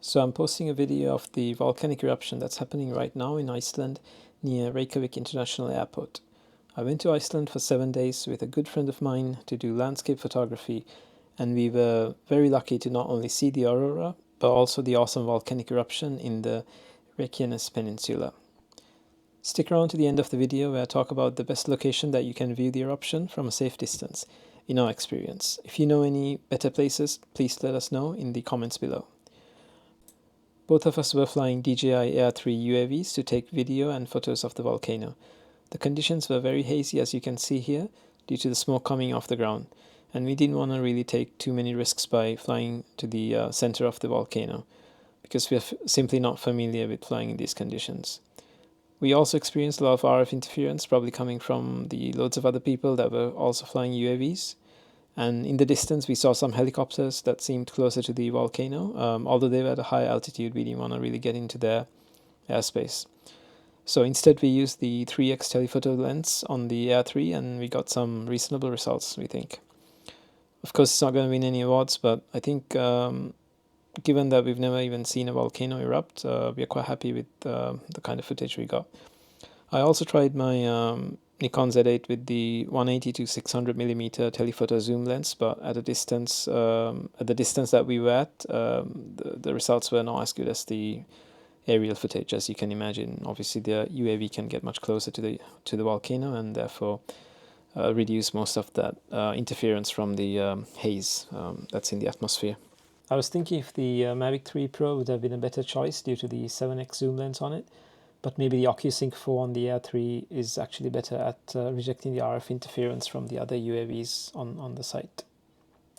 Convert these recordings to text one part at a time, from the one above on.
So I'm posting a video of the volcanic eruption that's happening right now in Iceland near Reykjavik International Airport. I went to Iceland for 7 days with a good friend of mine to do landscape photography, and we were very lucky to not only see the aurora, but also the awesome volcanic eruption in the Reykjanes Peninsula. Stick around to the end of the video where I talk about the best location that you can view the eruption from a safe distance, in our experience. If you know any better places, please let us know in the comments below. Both of us were flying DJI Air 3 UAVs to take video and photos of the volcano. The conditions were very hazy, as you can see here, due to the smoke coming off the ground, and we didn't want to really take too many risks by flying to the center of the volcano, because we are simply not familiar with flying in these conditions. We also experienced a lot of RF interference, probably coming from the loads of other people that were also flying UAVs. And in the distance, we saw some helicopters that seemed closer to the volcano. Although they were at a high altitude, we didn't want to really get into their airspace. So instead, we used the 3x telephoto lens on the Air 3, and we got some reasonable results, we think. Of course, it's not going to win any awards, but I think given that we've never even seen a volcano erupt, we are quite happy with the kind of footage we got. I also tried my Nikon Z8 with the 180 to 600 millimeter telephoto zoom lens, but at the distance that we were at, the results were not as good as the aerial footage, as you can imagine. Obviously, the UAV can get much closer to the volcano, and therefore reduce most of that interference from the haze that's in the atmosphere. I was thinking if the Mavic 3 Pro would have been a better choice due to the 7x zoom lens on it, but maybe the OcuSync 4 on the Air 3 is actually better at rejecting the RF interference from the other UAVs on the site.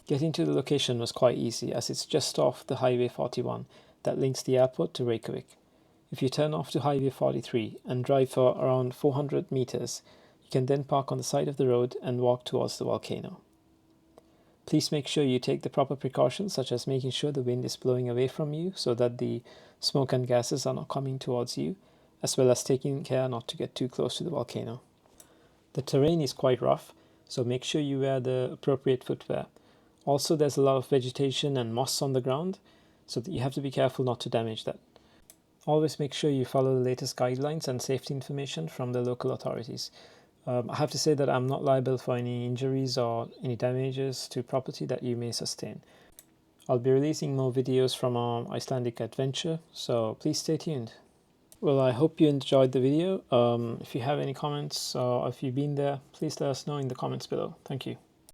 Getting to the location was quite easy, as it's just off the Highway 41 that links the airport to Reykjavik. If you turn off to Highway 43 and drive for around 400 meters, you can then park on the side of the road and walk towards the volcano. Please make sure you take the proper precautions, such as making sure the wind is blowing away from you so that the smoke and gases are not coming towards you, as well as taking care not to get too close to the volcano. The terrain is quite rough, so make sure you wear the appropriate footwear. Also, there's a lot of vegetation and moss on the ground, so that you have to be careful not to damage that. Always make sure you follow the latest guidelines and safety information from the local authorities. I have to say that I'm not liable for any injuries or any damages to property that you may sustain. I'll be releasing more videos from our Icelandic adventure, so please stay tuned. Well, I hope you enjoyed the video. If you have any comments or if you've been there, please let us know in the comments below. Thank you.